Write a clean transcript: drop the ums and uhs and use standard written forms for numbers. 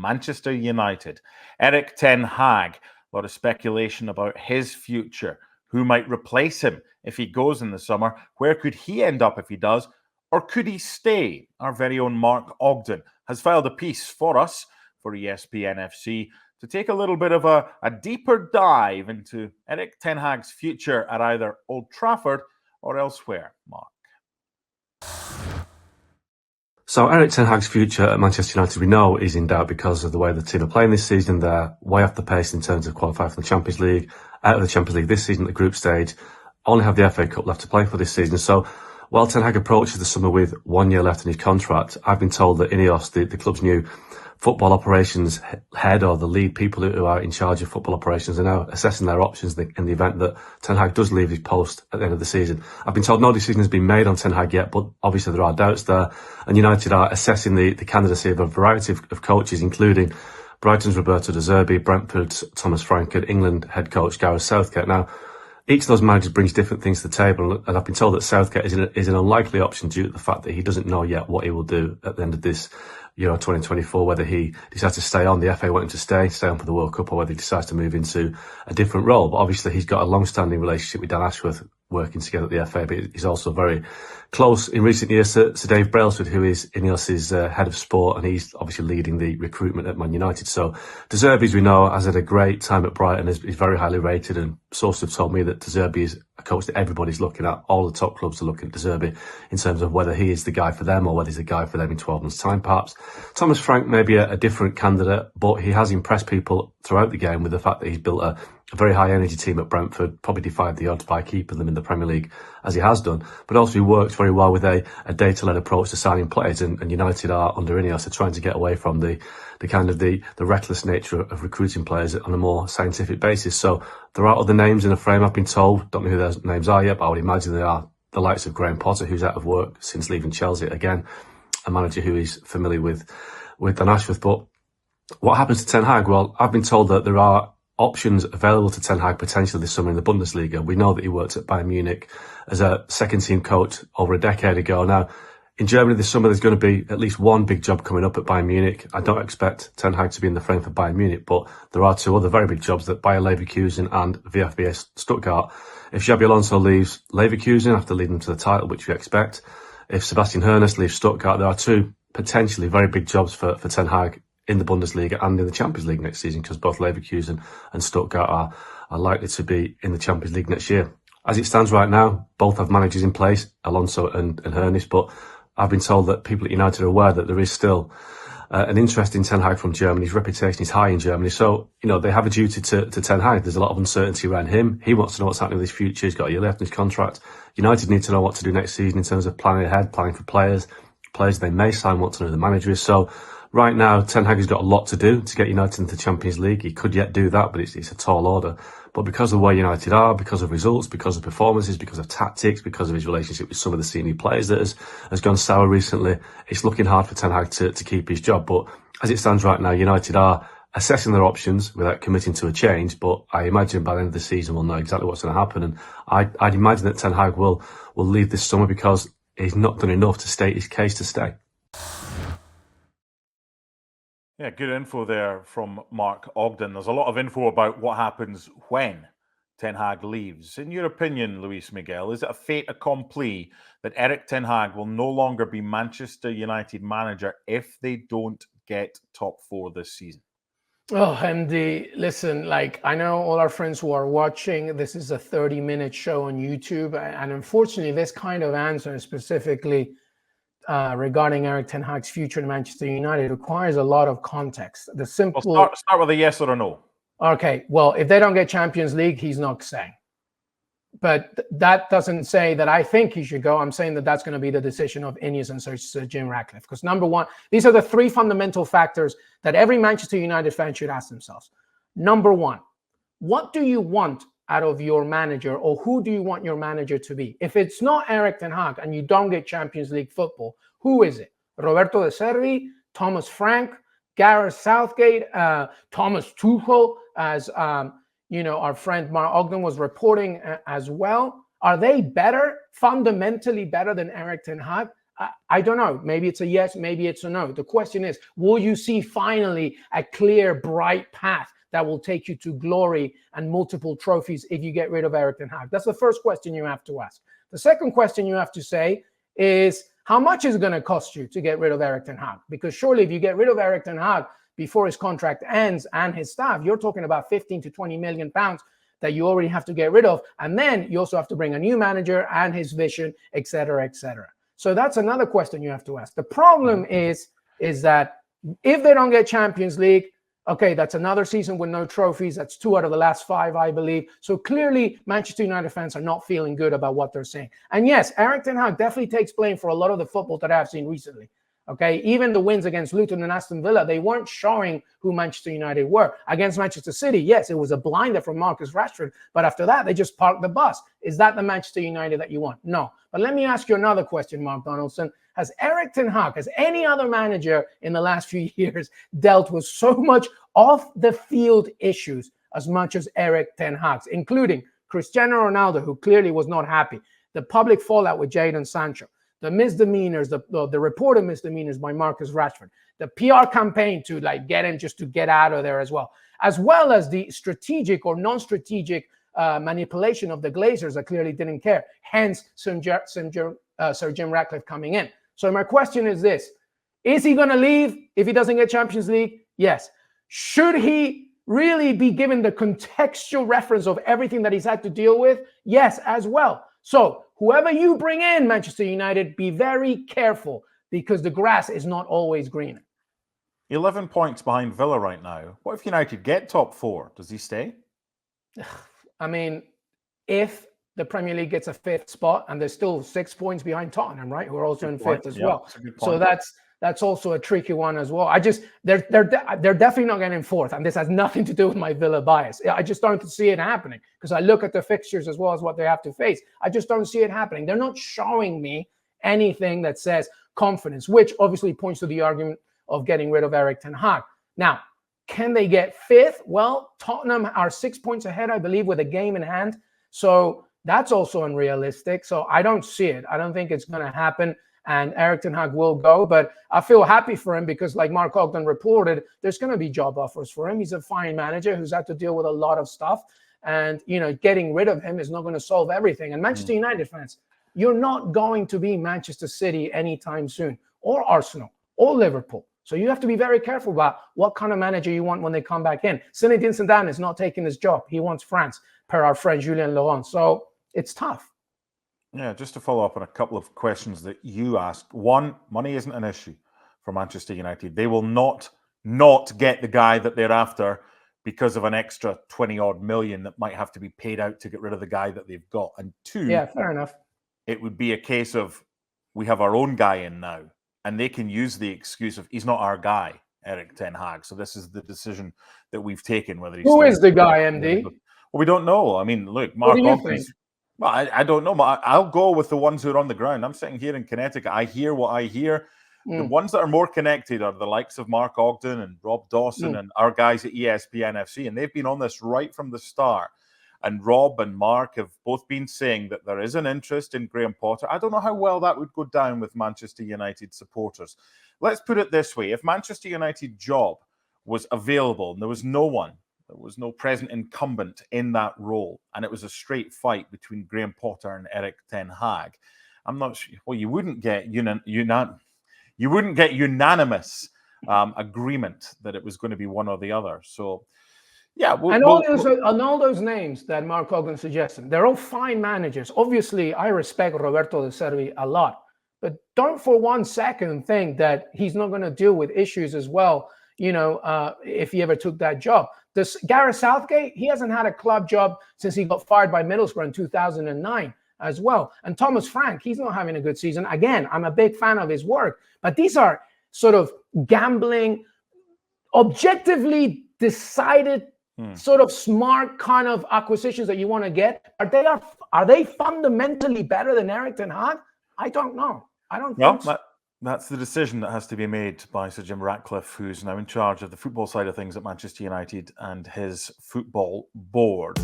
Manchester United. Erik Ten Hag. A lot of speculation about his future. Who might replace him if he goes in the summer? Where could he end up if he does? Or could he stay? Our very own Mark Ogden has filed a piece for us for ESPN FC to take a little bit of a deeper dive into Erik Ten Hag's future at either Old Trafford or elsewhere. Mark. So Erik Ten Hag's future at Manchester United, we know, is in doubt because of the way the team are playing this season. They're way off the pace in terms of qualifying for the Champions League, out of the Champions League this season at the group stage, only have the FA Cup left to play for this season. So while Ten Hag approaches the summer with 1 year left in his contract, I've been told that Ineos, the club's new football operations head, or the lead people who are in charge of football operations, are now assessing their options in the event that Ten Hag does leave his post at the end of the season. I've been told no decision has been made on Ten Hag yet, but obviously there are doubts there, and United are assessing the candidacy of a variety of coaches, including Brighton's Roberto De Zerbi, Brentford's Thomas Frank, and England head coach Gareth Southgate. Now, each of those managers brings different things to the table, and I've been told that Southgate is an unlikely option due to the fact that he doesn't know yet what he will do at the end of this Euro 2024, whether he decides to stay on, the FA want him to stay on for the World Cup, or whether he decides to move into a different role. But obviously he's got a long-standing relationship with Dan Ashworth, working together at the FA, but he's also very close in recent years to Dave Brailsford, who is Ineos's head of sport, and he's obviously leading the recruitment at Man United. So De Zerbi, as we know, has had a great time at Brighton, is very highly rated, and sources have told me that De Zerbi is a coach that everybody's looking at. All the top clubs are looking at De Zerbi in terms of whether he is the guy for them or whether he's the guy for them in 12 months' time, perhaps. Thomas Frank may be a different candidate, but he has impressed people throughout the game with the fact that he's built a very high energy team at Brentford, probably defied the odds by keeping them in the Premier League as he has done, but also he works very well with a data-led approach to signing players, and United are under Ineos are trying to get away from the kind of the reckless nature of recruiting players on a more scientific basis. So there are other names in the frame, I've been told. Don't know who those names are yet, but I would imagine they are the likes of Graham Potter, who's out of work since leaving Chelsea, again a manager who is familiar with Dan Ashworth. But what happens to Ten Hag? Well, I've been told that there are options available to Ten Hag potentially this summer in the Bundesliga. We know that he worked at Bayern Munich as a second team coach over a decade ago. Now, in Germany this summer, there's going to be at least one big job coming up at Bayern Munich. I don't expect Ten Hag to be in the frame for Bayern Munich, but there are two other very big jobs, that Bayer Leverkusen and VfB Stuttgart. If Xabi Alonso leaves Leverkusen after leading them to the title, which we expect, if Sebastian Hoeneß leaves Stuttgart, there are two potentially very big jobs for Ten Hag in the Bundesliga and in the Champions League next season, because both Leverkusen and Stuttgart are likely to be in the Champions League next year. As it stands right now, both have managers in place, Alonso and Hoeneß, but I've been told that people at United are aware that there is still an interest in Ten Hag from Germany. His reputation is high in Germany, so they have a duty to Ten Hag. There's a lot of uncertainty around him. He wants to know what's happening with his future. He's got a year left in his contract. United need to know what to do next season in terms of planning ahead, planning for players they may sign, want to know who the manager is. So right now, Ten Hag has got a lot to do to get United into the Champions League. He could yet do that, but it's a tall order. But because of where United are, because of results, because of performances, because of tactics, because of his relationship with some of the senior players that has gone sour recently, it's looking hard for Ten Hag to keep his job. But as it stands right now, United are assessing their options without committing to a change. But I imagine by the end of the season, we'll know exactly what's going to happen. And I'd imagine that Ten Hag will leave this summer because he's not done enough to state his case to stay. Yeah, good info there from Mark Ogden. There's a lot of info about what happens when Ten Hag leaves. In your opinion, Luis Miguel, is it a fait accompli that Erik Ten Hag will no longer be Manchester United manager if they don't get top four this season? Oh, MD, listen, I know all our friends who are watching, this is a 30-minute show on YouTube, and unfortunately, this kind of answer specifically regarding Erik Ten Hag's future in Manchester United requires a lot of context. The simple start with a yes or a no. Okay, well, if they don't get Champions League, he's not staying. But that doesn't say that I think he should go. I'm saying that that's going to be the decision of Ineos and Sir Jim Ratcliffe. Because number one, these are the three fundamental factors that every Manchester United fan should ask themselves. Number one, what do you want out of your manager, or who do you want your manager to be? If it's not Erik Ten Hag and you don't get Champions League football, who is it? Roberto De Zerbi, Thomas Frank, Gareth Southgate, Thomas Tuchel, as our friend Mark Ogden was reporting as well. Are they better, fundamentally better than Erik Ten Hag? I don't know. Maybe it's a yes, maybe it's a no. The question is, will you see finally a clear, bright path that will take you to glory and multiple trophies if you get rid of Erik ten Hag? That's the first question you have to ask. The second question you have to say is, how much is it going to cost you to get rid of Erik ten Hag? Because surely if you get rid of Erik ten Hag before his contract ends and his staff, you're talking about 15 to 20 million pounds that you already have to get rid of. And then you also have to bring a new manager and his vision, et cetera, et cetera. So that's another question you have to ask. The problem is that if they don't get Champions League, okay, that's another season with no trophies. That's 2 out of the last 5, I believe. So clearly, Manchester United fans are not feeling good about what they're saying. And yes, Erik ten Hag definitely takes blame for a lot of the football that I've seen recently. Okay, even the wins against Luton and Aston Villa, they weren't showing who Manchester United were. Against Manchester City, yes, it was a blinder from Marcus Rashford, but after that, they just parked the bus. Is that the Manchester United that you want? No. But let me ask you another question, Mark Donaldson. Has Erik ten Hag, has any other manager in the last few years dealt with so much off-the-field issues as much as Erik ten Hag, including Cristiano Ronaldo, who clearly was not happy, the public fallout with Jadon Sancho, the misdemeanors, the reported misdemeanors by Marcus Rashford, the PR campaign to get him just to get out of there as well as the strategic or non-strategic manipulation of the Glazers that clearly didn't care. Hence, Sir Jim Ratcliffe coming in. So my question is this: is he going to leave if he doesn't get Champions League? Yes. Should he really be given the contextual reference of everything that he's had to deal with? Yes, as well. So whoever you bring in, Manchester United, be very careful because the grass is not always greener. 11 points behind Villa right now. What if United get top 4? Does he stay? I mean, if the Premier League gets a 5th spot, and they're still 6 points behind Tottenham, right? Who are also in 5th as well. So that's also a tricky one as well. They're definitely not getting 4th, and this has nothing to do with my Villa bias. I just don't see it happening because I look at the fixtures as well as what they have to face. I just don't see it happening. They're not showing me anything that says confidence, which obviously points to the argument of getting rid of Erik ten Hag. Now, can they get 5th? Well, Tottenham are 6 points ahead, I believe, with a game in hand. So that's also unrealistic. So I don't see it. I don't think it's going to happen. And Erik ten Hag will go, but I feel happy for him because, like Mark Ogden reported, there's going to be job offers for him. He's a fine manager who's had to deal with a lot of stuff, and getting rid of him is not going to solve everything. And Manchester United fans, you're not going to be Manchester City anytime soon, or Arsenal, or Liverpool. So you have to be very careful about what kind of manager you want when they come back in. Zinedine Zidane is not taking his job; he wants France, per our friend Julien Laurent. So it's tough. Yeah, just to follow up on a couple of questions that you asked. One, money isn't an issue for Manchester United. They will not get the guy that they're after because of an extra 20-odd million that might have to be paid out to get rid of the guy that they've got. And 2, yeah, fair enough. It would be a case of we have our own guy in now, and they can use the excuse of he's not our guy, Erik ten Hag. So this is the decision that we've taken. Whether who is the guy, MD? Well, we don't know. I mean, look, Mark Ogden. Well, I don't know. I'll go with the ones who are on the ground. I'm sitting here in Connecticut. I hear what I hear. The ones that are more connected are the likes of Mark Ogden and Rob Dawson and our guys at ESPN FC. And they've been on this right from the start. And Rob and Mark have both been saying that there is an interest in Graham Potter. I don't know how well that would go down with Manchester United supporters. Let's put it this way. If Manchester United job was available and there was no one, there was no present incumbent in that role, and it was a straight fight between Graham Potter and Erik ten Hag, I'm not sure. Well, you wouldn't get unanimous agreement that it was going to be one or the other. So, yeah. All those names that Mark Ogden suggested, they're all fine managers. Obviously, I respect Roberto De Zerbi a lot, but don't for one second think that he's not going to deal with issues as well. If he ever took that job. Gareth Southgate, he hasn't had a club job since he got fired by Middlesbrough in 2009 as well. And Thomas Frank, he's not having a good season. Again, I'm a big fan of his work, but these are sort of gambling, objectively decided, sort of smart kind of acquisitions that you want to get. Are they fundamentally better than Erik ten Hag? I don't know. I don't think so. That's the decision that has to be made by Sir Jim Ratcliffe, who's now in charge of the football side of things at Manchester United and his football board.